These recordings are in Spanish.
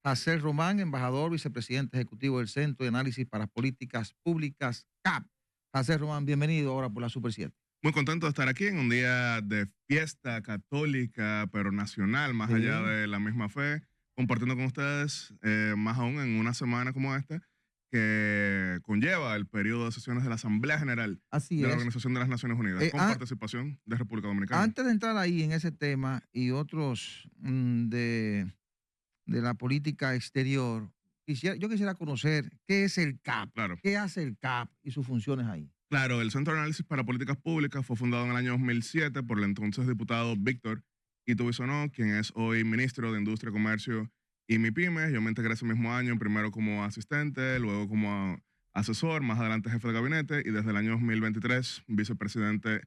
Hazel Román, embajador, vicepresidente ejecutivo del Centro de Análisis para Políticas Públicas, CAP. Hazel Román, bienvenido ahora por la Super 7. Muy contento de estar aquí en un día de fiesta católica, pero nacional, más allá de la misma fe, compartiendo con ustedes, más aún en una semana como esta, que conlleva el periodo de sesiones de la Asamblea General de la Organización de las Naciones Unidas, con participación de República Dominicana. Antes de entrar ahí en ese tema y otros de la política exterior, yo quisiera conocer qué es el CAP, Claro. qué hace el CAP y sus funciones ahí. Claro, el Centro de Análisis para Políticas Públicas fue fundado en el año 2007 por el entonces diputado Víctor Ito Bisonó, quien es hoy ministro de Industria, Comercio y MIPYME. Yo me integré ese mismo año, primero como asistente, luego como asesor, más adelante jefe de gabinete y desde el año 2023 vicepresidente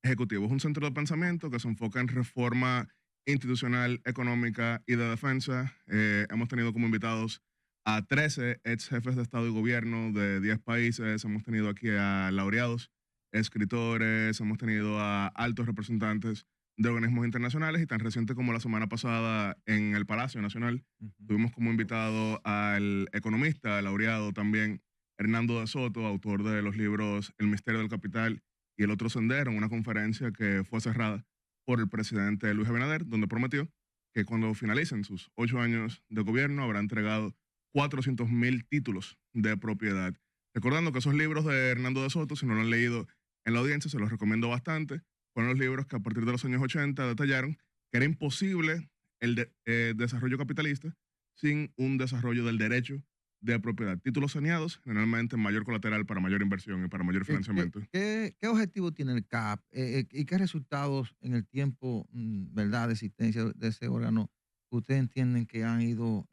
ejecutivo. Es un centro de pensamiento que se enfoca en reforma institucional, económica y de defensa. Hemos tenido como invitados a 13 ex jefes de Estado y Gobierno de 10 países. Hemos tenido aquí a laureados, escritores, hemos tenido a altos representantes de organismos internacionales y tan reciente como la semana pasada en el Palacio Nacional, tuvimos como invitado al economista laureado también Hernando de Soto, autor de los libros El misterio del capital y El otro sendero, en una conferencia que fue cerrada por el presidente Luis Abinader, donde prometió que cuando finalicen sus 8 años de gobierno habrá entregado 400,000 títulos de propiedad. Recordando que esos libros de Hernando de Soto, si no lo han leído en la audiencia, se los recomiendo bastante. Fueron los libros que a partir de los años 80 detallaron que era imposible el desarrollo capitalista sin un desarrollo del derecho de propiedad. Títulos saneados, generalmente mayor colateral para mayor inversión y para mayor financiamiento. ¿Qué objetivo tiene el CAP y qué resultados en el tiempo, verdad, de existencia de ese órgano ustedes entienden que han ido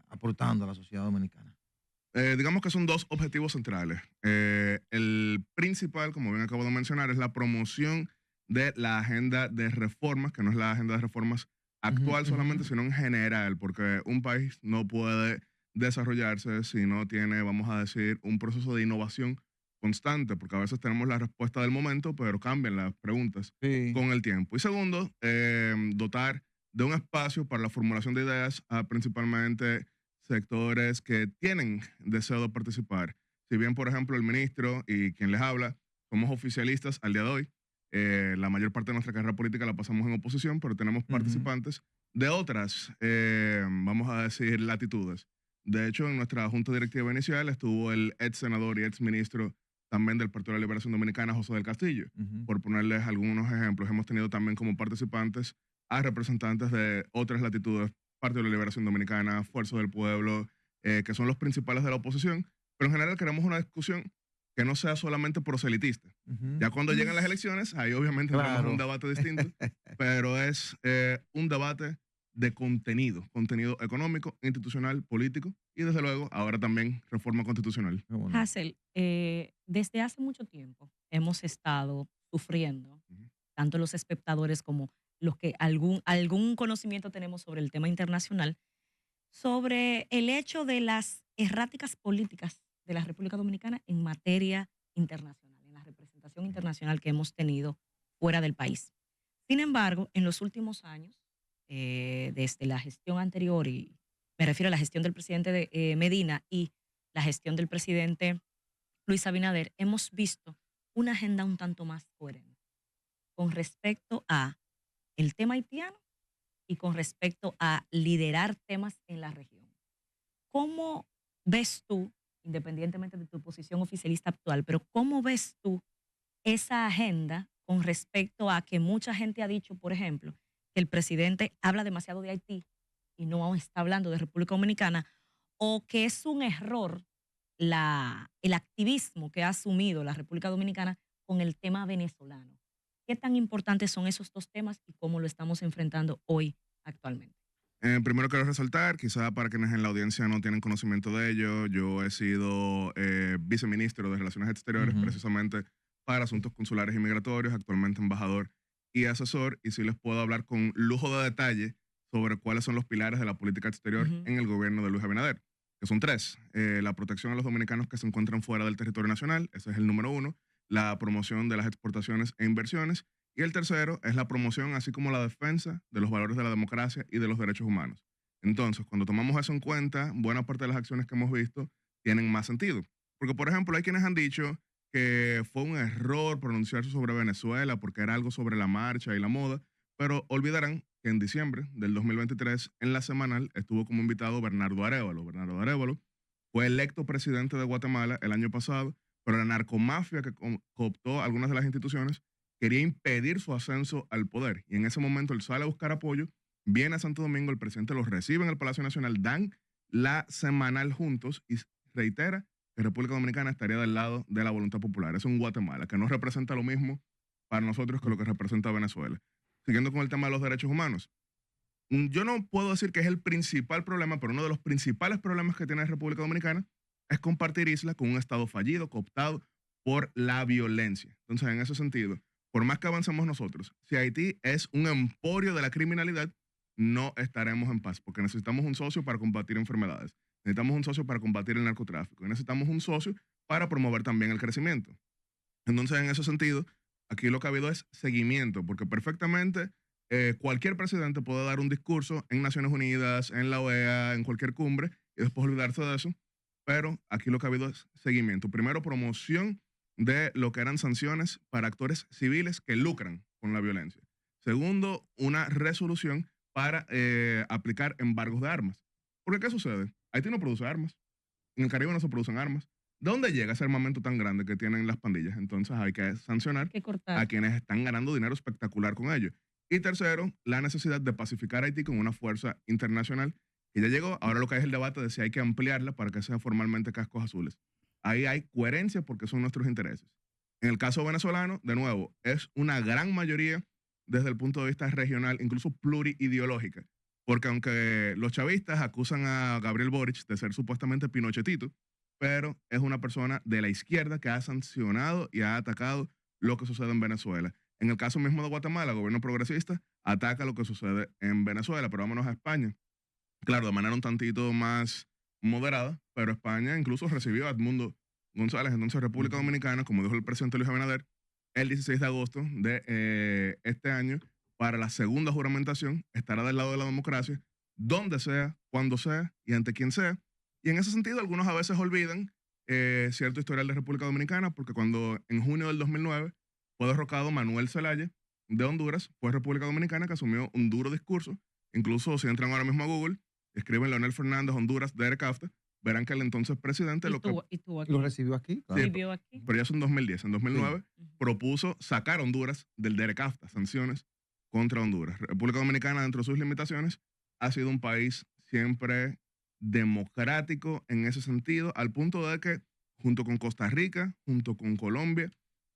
aportando a la sociedad dominicana? Digamos que son dos objetivos centrales. El principal, como bien acabo de mencionar, es la promoción de la agenda de reformas, que no es la agenda de reformas actual solamente, sino en general, porque un país no puede desarrollarse si no tiene, vamos a decir, un proceso de innovación constante, porque a veces tenemos la respuesta del momento, pero cambian las preguntas con el tiempo. Y segundo, dotar de un espacio para la formulación de ideas a principalmente sectores que tienen deseo de participar. Si bien, por ejemplo, el ministro y quien les habla somos oficialistas al día de hoy, la mayor parte de nuestra carrera política la pasamos en oposición, pero tenemos participantes de otras, vamos a decir, latitudes. De hecho, en nuestra junta directiva inicial estuvo el ex senador y ex ministro también del Partido de la Liberación Dominicana, José del Castillo. Por ponerles algunos ejemplos, hemos tenido también como participantes a representantes de otras latitudes, Partido de la Liberación Dominicana, Fuerza del Pueblo, que son los principales de la oposición, pero en general queremos una discusión que no sea solamente proselitista. Ya cuando lleguen las elecciones, ahí obviamente tenemos un debate distinto, pero es un debate de contenido económico, institucional, político y desde luego ahora también reforma constitucional. Hazel, desde hace mucho tiempo hemos estado sufriendo, tanto los espectadores como los que algún conocimiento tenemos sobre el tema internacional, sobre el hecho de las erráticas políticas de la República Dominicana en materia internacional, en la representación internacional que hemos tenido fuera del país. Sin embargo, en los últimos años, desde la gestión anterior, y me refiero a la gestión del presidente Medina y la gestión del presidente Luis Abinader, hemos visto una agenda un tanto más coherente con respecto a el tema haitiano y con respecto a liderar temas en la región. ¿Cómo ves tú, independientemente de tu posición oficialista actual, pero cómo ves tú esa agenda con respecto a que mucha gente ha dicho, por ejemplo, que el presidente habla demasiado de Haití y no está hablando de República Dominicana, o que es un error el activismo que ha asumido la República Dominicana con el tema venezolano? ¿Qué tan importantes son esos dos temas y cómo lo estamos enfrentando hoy actualmente? Primero quiero resaltar, quizá para quienes en la audiencia no tienen conocimiento de ello, yo he sido viceministro de Relaciones Exteriores precisamente para asuntos consulares y migratorios, actualmente embajador y asesor, y sí les puedo hablar con lujo de detalle sobre cuáles son los pilares de la política exterior en el gobierno de Luis Abinader, que son 3. La protección a los dominicanos que se encuentran fuera del territorio nacional, ese es el número 1, la promoción de las exportaciones e inversiones, y el tercero es la promoción, así como la defensa de los valores de la democracia y de los derechos humanos. Entonces, cuando tomamos eso en cuenta, buena parte de las acciones que hemos visto tienen más sentido. Porque, por ejemplo, hay quienes han dicho que fue un error pronunciarse sobre Venezuela porque era algo sobre la marcha y la moda, pero olvidarán que en diciembre del 2023, en la semanal, estuvo como invitado Bernardo Arévalo. Bernardo Arévalo fue electo presidente de Guatemala el año pasado, pero la narcomafia que cooptó algunas de las instituciones quería impedir su ascenso al poder. Y en ese momento él sale a buscar apoyo, viene a Santo Domingo, el presidente los recibe en el Palacio Nacional, dan la semanal juntos y reitera que República Dominicana estaría del lado de la voluntad popular. Es un Guatemala que no representa lo mismo para nosotros que lo que representa Venezuela. Siguiendo con el tema de los derechos humanos. Yo no puedo decir que es el principal problema, pero uno de los principales problemas que tiene la República Dominicana es compartir isla con un Estado fallido, cooptado por la violencia. Entonces, en ese sentido, por más que avancemos nosotros, si Haití es un emporio de la criminalidad, no estaremos en paz, porque necesitamos un socio para combatir enfermedades, necesitamos un socio para combatir el narcotráfico, y necesitamos un socio para promover también el crecimiento. Entonces, en ese sentido, aquí lo que ha habido es seguimiento, porque perfectamente cualquier presidente puede dar un discurso en Naciones Unidas, en la OEA, en cualquier cumbre, y después olvidarse de eso. Pero aquí lo que ha habido es seguimiento. Primero, promoción de lo que eran sanciones para actores civiles que lucran con la violencia. Segundo, una resolución para aplicar embargos de armas. Porque, ¿qué sucede? Haití no produce armas. En el Caribe no se producen armas. ¿De dónde llega ese armamento tan grande que tienen las pandillas? Entonces hay que sancionar a quienes están ganando dinero espectacular con ello. Y tercero, la necesidad de pacificar a Haití con una fuerza internacional que ya llegó. Ahora lo que hay es el debate de si hay que ampliarla para que sea formalmente cascos azules. Ahí hay coherencia porque son nuestros intereses. En el caso venezolano, de nuevo, es una gran mayoría desde el punto de vista regional, incluso pluriideológica. Porque aunque los chavistas acusan a Gabriel Boric de ser supuestamente pinochetito, pero es una persona de la izquierda que ha sancionado y ha atacado lo que sucede en Venezuela. En el caso mismo de Guatemala, el gobierno progresista ataca lo que sucede en Venezuela, pero vámonos a España. Claro, de manera un tantito más moderada, pero España incluso recibió a Edmundo González, entonces República Dominicana, como dijo el presidente Luis Abinader, el 16 de agosto de este año, para la segunda juramentación, estará del lado de la democracia, donde sea, cuando sea y ante quien sea. Y en ese sentido, algunos a veces olvidan cierto historial de República Dominicana, porque cuando en junio del 2009 fue derrocado Manuel Zelaya de Honduras, fue República Dominicana que asumió un duro discurso. Incluso si entran ahora mismo a Google, escriben Leonel Fernández, Honduras, Derek Kafta, verán que el entonces presidente ¿Y tú aquí? lo recibió aquí. Sí, ¿Vivió aquí? pero ya es en 2010. En 2009 propuso sacar a Honduras del Derek Kafta, sanciones contra Honduras. República Dominicana, dentro de sus limitaciones, ha sido un país siempre democrático en ese sentido, al punto de que junto con Costa Rica, junto con Colombia,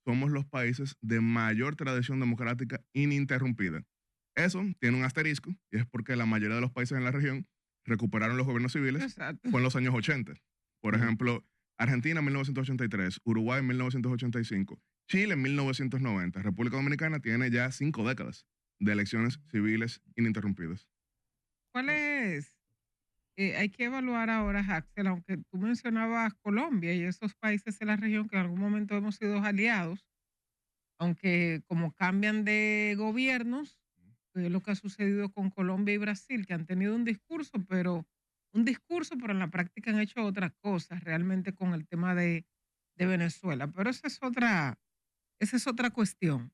somos los países de mayor tradición democrática ininterrumpida. Eso tiene un asterisco, y es porque la mayoría de los países en la región recuperaron los gobiernos civiles. Exacto. Fue en los años 80. Por ejemplo, Argentina en 1983, Uruguay en 1985, Chile en 1990. República Dominicana tiene ya 5 décadas de elecciones civiles ininterrumpidas. ¿Cuál es? Hay que evaluar ahora, Axel, aunque tú mencionabas Colombia y esos países de la región que en algún momento hemos sido aliados, aunque como cambian de gobiernos, que es lo que ha sucedido con Colombia y Brasil, que han tenido un discurso, pero en la práctica han hecho otras cosas realmente con el tema de Venezuela. Pero esa es otra cuestión.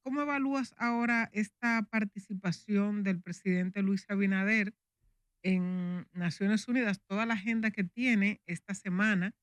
¿Cómo evalúas ahora esta participación del presidente Luis Abinader en Naciones Unidas, toda la agenda que tiene esta semana?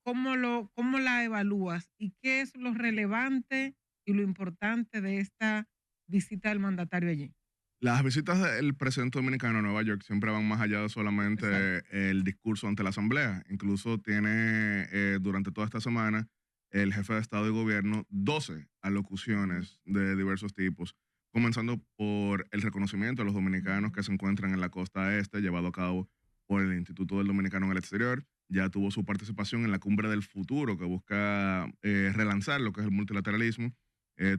¿Cómo la evalúas y qué es lo relevante y lo importante de esta visita del mandatario allí? Las visitas del presidente dominicano a Nueva York siempre van más allá de solamente el discurso ante la Asamblea. Incluso tiene durante toda esta semana el jefe de Estado y Gobierno 12 alocuciones de diversos tipos, comenzando por el reconocimiento a los dominicanos que se encuentran en la costa este, llevado a cabo por el Instituto del Dominicano en el Exterior. Ya tuvo su participación en la Cumbre del Futuro, que busca relanzar lo que es el multilateralismo.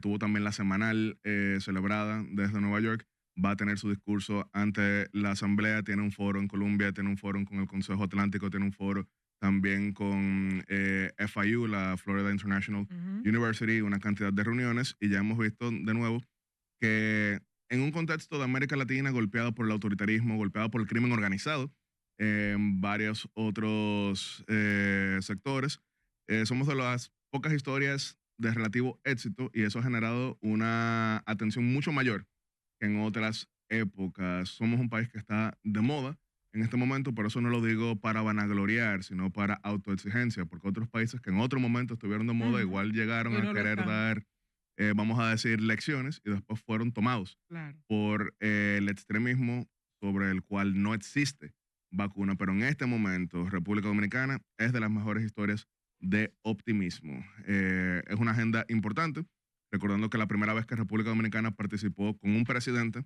Tuvo también la semanal celebrada desde Nueva York. Va a tener su discurso ante la Asamblea, tiene un foro en Colombia, tiene un foro con el Consejo Atlántico, tiene un foro también con FIU, la Florida International University, una cantidad de reuniones, y ya hemos visto de nuevo que en un contexto de América Latina golpeado por el autoritarismo, golpeado por el crimen organizado, en varios otros sectores, somos de las pocas historias de relativo éxito y eso ha generado una atención mucho mayor que en otras épocas. Somos un país que está de moda en este momento, por eso no lo digo para vanagloriar, sino para autoexigencia, porque otros países que en otro momento estuvieron de moda igual llegaron Hoy a no lo querer están. dar, vamos a decir, lecciones y después fueron tomados Claro. por el extremismo sobre el cual no existe vacuna, pero en este momento República Dominicana es de las mejores historias de optimismo. Es una agenda importante, recordando que la primera vez que República Dominicana participó con un presidente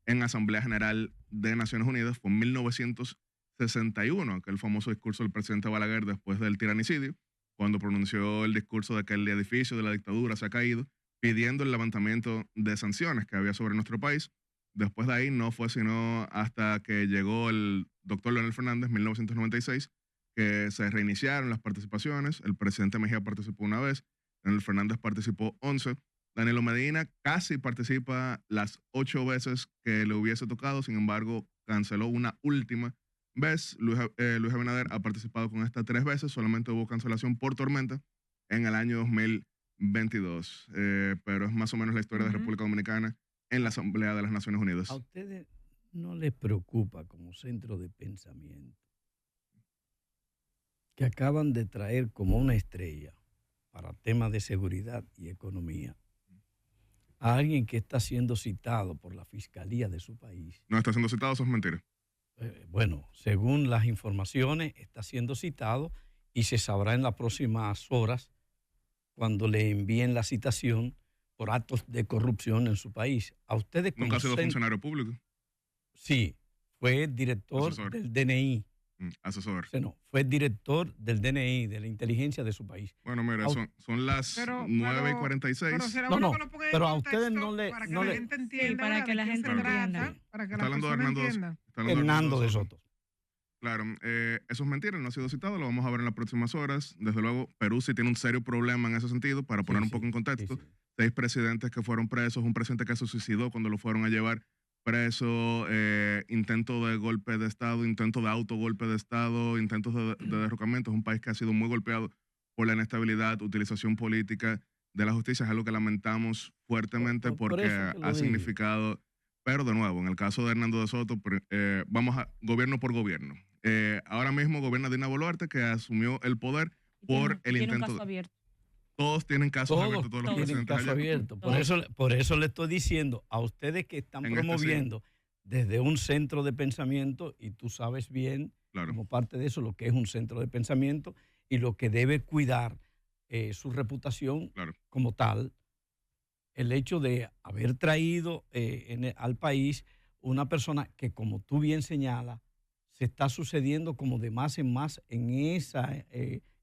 en Asamblea General de Naciones Unidas fue en 1961, aquel famoso discurso del presidente Balaguer después del tiranicidio, cuando pronunció el discurso de que el edificio de la dictadura se ha caído, pidiendo el levantamiento de sanciones que había sobre nuestro país. Después de ahí no fue sino hasta que llegó el doctor Leonel Fernández en 1996 que se reiniciaron las participaciones. El presidente Mejía participó una vez, Leonel Fernández participó 11. Danilo Medina casi participa las 8 veces que le hubiese tocado, sin embargo, canceló una última vez. Luis Abinader ha participado con esta 3 veces, solamente hubo cancelación por tormenta en el año 2022. Pero es más o menos la historia de República Dominicana en la Asamblea de las Naciones Unidas. ¿A ustedes no les preocupa como centro de pensamiento que acaban de traer como una estrella para temas de seguridad y economía a alguien que está siendo citado por la fiscalía de su país? No está siendo citado, eso es mentira. Bueno, según las informaciones, está siendo citado y se sabrá en las próximas horas cuando le envíen la citación por actos de corrupción en su país. ¿A ustedes Nunca ha sido funcionario público. Sí, fue director Asesor. del DNI. Asesor. O sea, no, fue director del DNI, de la inteligencia de su país. Bueno, mira, son las 9:46. Pero será No, bueno no, que lo pongan en pero a contexto ustedes no le- para que no la le- gente Sí, entienda. para ¿verdad? que de la qué gente se trata, entienda. para que Está las hablando de personas Hernando, entiendan. está hablando Hernando de Soto. Soto. Claro, eso es mentira, no ha sido citado, lo vamos a ver en las próximas horas. Desde luego, Perú sí tiene un serio problema en ese sentido, para poner un poco en contexto. 6 presidentes que fueron presos, un presidente que se suicidó cuando lo fueron a llevar preso, intento de golpe de Estado, intento de autogolpe de Estado, intentos de derrocamiento. Es un país que ha sido muy golpeado por la inestabilidad, utilización política de la justicia. Es algo que lamentamos fuertemente Por porque eso te lo ha digo. significado, pero de nuevo, en el caso de Hernando de Soto, vamos a gobierno por gobierno. Ahora mismo gobierna Dina Boluarte, que asumió el poder por el Tiene un intento. caso abierto. Todos tienen casos Todos abiertos, todos los tienen presidentes caso allá. abierto. Todos. Por eso le estoy diciendo a ustedes que están En este sí. promoviendo desde un centro de pensamiento, y tú sabes bien, Claro. como parte de eso, lo que es un centro de pensamiento y lo que debe cuidar su reputación Claro. como tal, el hecho de haber traído al país una persona que, como tú bien señalas, se está sucediendo como de más en más en esa...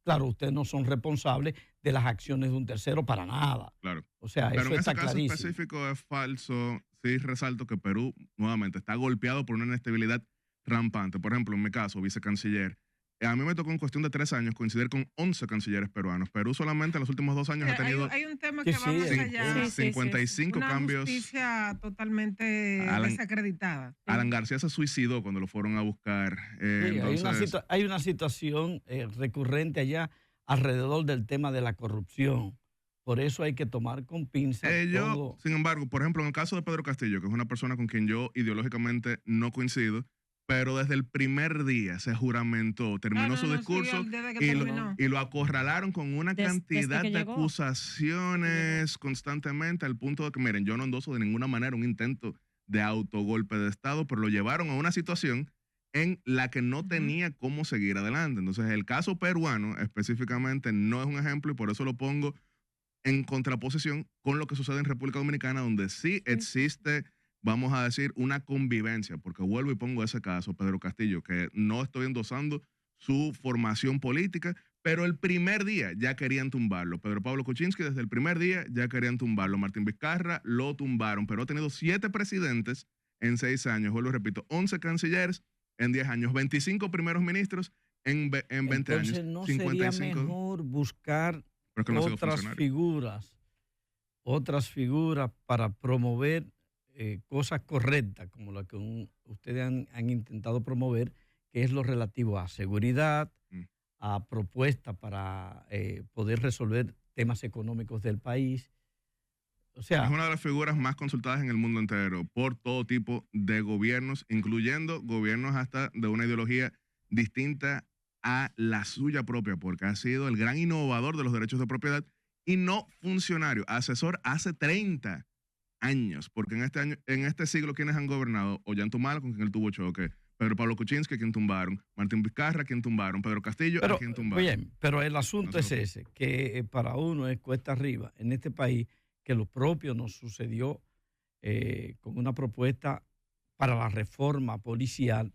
claro, ustedes no son responsables de las acciones de un tercero para nada. Claro. O sea, Pero eso en está ese caso clarísimo. específico es falso. Sí, resalto que Perú, nuevamente, está golpeado por una inestabilidad rampante. Por ejemplo, en mi caso, vicecanciller. A mí me tocó en cuestión de 3 años coincidir con 11 cancilleres peruanos. Perú solamente en los últimos 2 años ha tenido Hay un tema Sí, que va sí, más sí, allá. sí, sí. 55 Una cambios. justicia totalmente Alan- desacreditada. Alan García se suicidó cuando lo fueron a buscar. Sí, hay una situación recurrente allá alrededor del tema de la corrupción. Por eso hay que tomar con pinzas todo. Sin embargo, por ejemplo, en el caso de Pedro Castillo, que es una persona con quien yo ideológicamente no coincido, pero desde el primer día se juramentó, terminó su discurso y lo acorralaron con una Desde cantidad que de llegó. acusaciones constantemente, al punto de que, miren, yo no endoso de ninguna manera un intento de autogolpe de Estado, pero lo llevaron a una situación en la que no tenía cómo seguir adelante. Entonces, el caso peruano específicamente no es un ejemplo y por eso lo pongo en contraposición con lo que sucede en República Dominicana, donde sí existe, vamos a decir, una convivencia, porque vuelvo y pongo ese caso, Pedro Castillo, que no estoy endosando su formación política, pero el primer día ya querían tumbarlo. Pedro Pablo Kuczynski desde el primer día ya querían tumbarlo. Martín Vizcarra lo tumbaron, pero ha tenido 7 presidentes en 6 años, vuelvo y repito, 11 cancilleres en 10 años, 25 primeros ministros en 20 Entonces, años. ¿no 55. sería mejor buscar Pero es que no ha sido funcionario. otras figuras para promover cosas correctas como las que ustedes han intentado promover, que es lo relativo a seguridad, a propuestas para poder resolver temas económicos del país. O sea, es una de las figuras más consultadas en el mundo entero por todo tipo de gobiernos, incluyendo gobiernos hasta de una ideología distinta a la suya propia, porque ha sido el gran innovador de los derechos de propiedad y no funcionario, asesor hace 30 años, porque en este siglo, ¿quiénes han gobernado? Ollanta con quien él tuvo choque, Pedro Pablo Kuczynski, a quien tumbaron, Martín Vizcarra, a quien tumbaron, Pedro Castillo, a quien tumbaron. Bien, pero el asunto es ese, que para uno es cuesta arriba en este país, que lo propio nos sucedió con una propuesta para la reforma policial,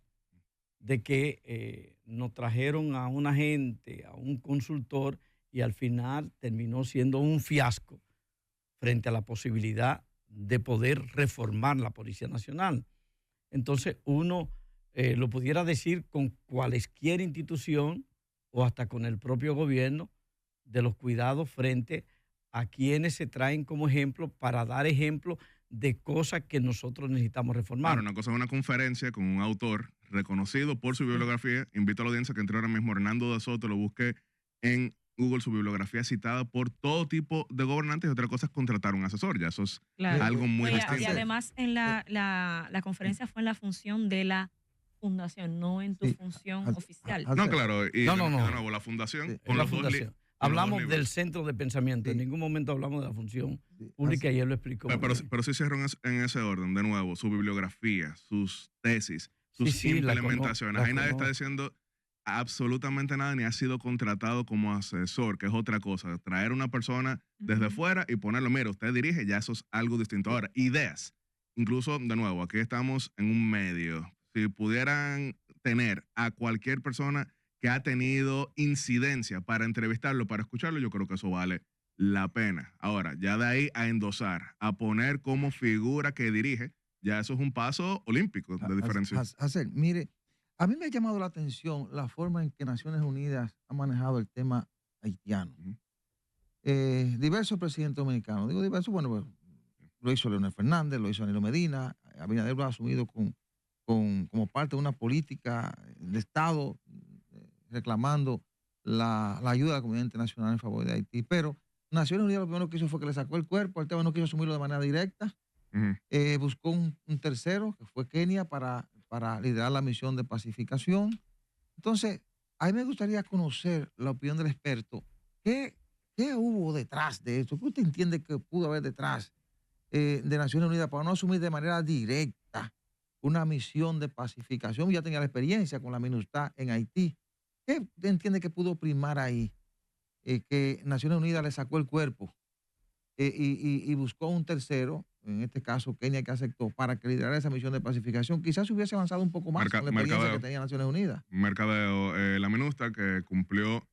de que nos trajeron a un agente, a un consultor, y al final terminó siendo un fiasco frente a la posibilidad de poder reformar la Policía Nacional. Entonces uno lo pudiera decir con cualesquier institución o hasta con el propio gobierno, de los cuidados frente a quienes se traen como ejemplo para dar ejemplo de cosas que nosotros necesitamos reformar. Claro, una cosa es una conferencia con un autor reconocido por su bibliografía. Invito a la audiencia que entre ahora mismo Hernando de Soto, lo busque en Google, su bibliografía citada por todo tipo de gobernantes, y otra cosa es contratar un asesor. Ya eso es algo muy distinto. Y además en la conferencia fue en la función de la fundación, no en tu función oficial. No, claro. Y no. De nuevo, la fundación. Con la fundación. Hablamos del centro de pensamiento, en ningún momento hablamos de la función pública y él lo explicó. Pero sí cierro en ese orden, de nuevo, su bibliografía, sus tesis, sus implementaciones. Ahí nadie está diciendo absolutamente nada, ni ha sido contratado como asesor, que es otra cosa. Traer una persona desde fuera y ponerlo, mira, usted dirige, ya eso es algo distinto. Ahora, ideas. Incluso, de nuevo, aquí estamos en un medio. Si pudieran tener a cualquier persona que ha tenido incidencia para entrevistarlo, para escucharlo, yo creo que eso vale la pena. Ahora, ya de ahí a endosar, a poner como figura que dirige, ya eso es un paso olímpico de diferencia. Mire, a mí me ha llamado la atención la forma en que Naciones Unidas ha manejado el tema haitiano. Diversos presidentes dominicanos, digo diversos, bueno, pues, lo hizo Leonel Fernández, lo hizo Danilo Medina, Abinader lo ha asumido como parte de una política de Estado, reclamando la ayuda de la comunidad internacional en favor de Haití. Pero Naciones Unidas lo primero que hizo fue que le sacó el cuerpo, el tema no quiso asumirlo de manera directa, buscó un tercero, que fue Kenia, para liderar la misión de pacificación. Entonces, a mí me gustaría conocer la opinión del experto. ¿Qué hubo detrás de esto? ¿Qué usted entiende que pudo haber detrás de Naciones Unidas para no asumir de manera directa una misión de pacificación? Ya tenía la experiencia con la MINUSTAH en Haití. ¿Qué usted entiende que pudo primar ahí? Que Naciones Unidas le sacó el cuerpo y buscó un tercero, en este caso Kenia, que aceptó para que liderara esa misión de pacificación. Quizás hubiese avanzado un poco más con la experiencia que tenía Naciones Unidas. Mercadeo, la MINUSTAH, que cumplió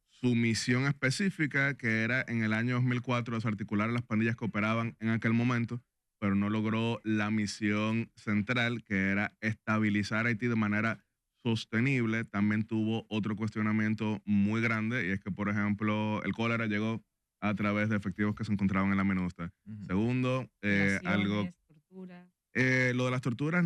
su misión específica, que era en el año 2004 desarticular a las pandillas que operaban en aquel momento, pero no logró la misión central, que era estabilizar Haití de manera sostenible. También tuvo otro cuestionamiento muy grande, y es que, por ejemplo, el cólera llegó a través de efectivos que se encontraban en la MINUSTAH. Segundo, algo... lo de las torturas,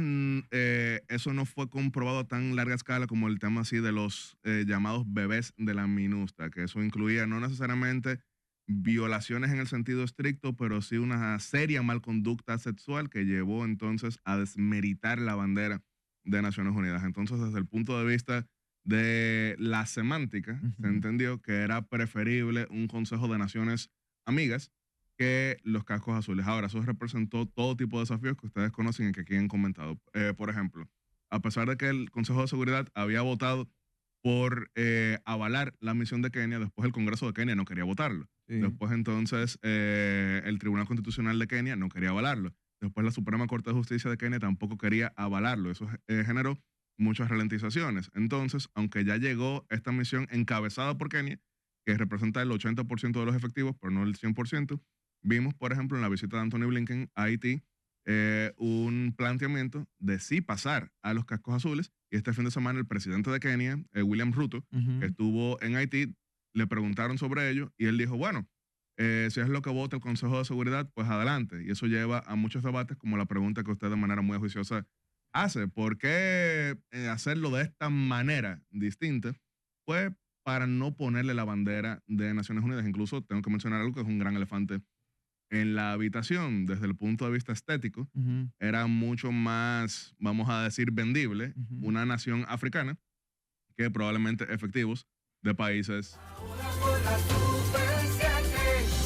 eso no fue comprobado a tan larga escala como el tema así de los llamados bebés de la MINUSTAH, que eso incluía no necesariamente violaciones en el sentido estricto, pero sí una seria malconducta sexual que llevó entonces a desmeritar la bandera de Naciones Unidas. Entonces, desde el punto de vista de la semántica, se entendió que era preferible un Consejo de Naciones Amigas que los cascos azules. Ahora, eso representó todo tipo de desafíos que ustedes conocen y que aquí han comentado. Por ejemplo, a pesar de que el Consejo de Seguridad había votado por avalar la misión de Kenia, después el Congreso de Kenia no quería votarlo. Sí. Después entonces el Tribunal Constitucional de Kenia no quería avalarlo. Después la Suprema Corte de Justicia de Kenia tampoco quería avalarlo. Eso generó muchas ralentizaciones. Entonces, aunque ya llegó esta misión encabezada por Kenia, que representa el 80% de los efectivos, pero no el 100%, vimos, por ejemplo, en la visita de Anthony Blinken a Haití, un planteamiento de sí pasar a los cascos azules. Y este fin de semana el presidente de Kenia, William Ruto, que estuvo en Haití, le preguntaron sobre ello y él dijo, bueno, Si es lo que vota el Consejo de Seguridad, pues adelante. Y eso lleva a muchos debates, como la pregunta que usted de manera muy juiciosa hace. ¿Por qué hacerlo de esta manera distinta? Pues para no ponerle la bandera de Naciones Unidas. Incluso tengo que mencionar algo que es un gran elefante en la habitación. Desde el punto de vista estético, era mucho más, vamos a decir, vendible una nación africana que probablemente efectivos de países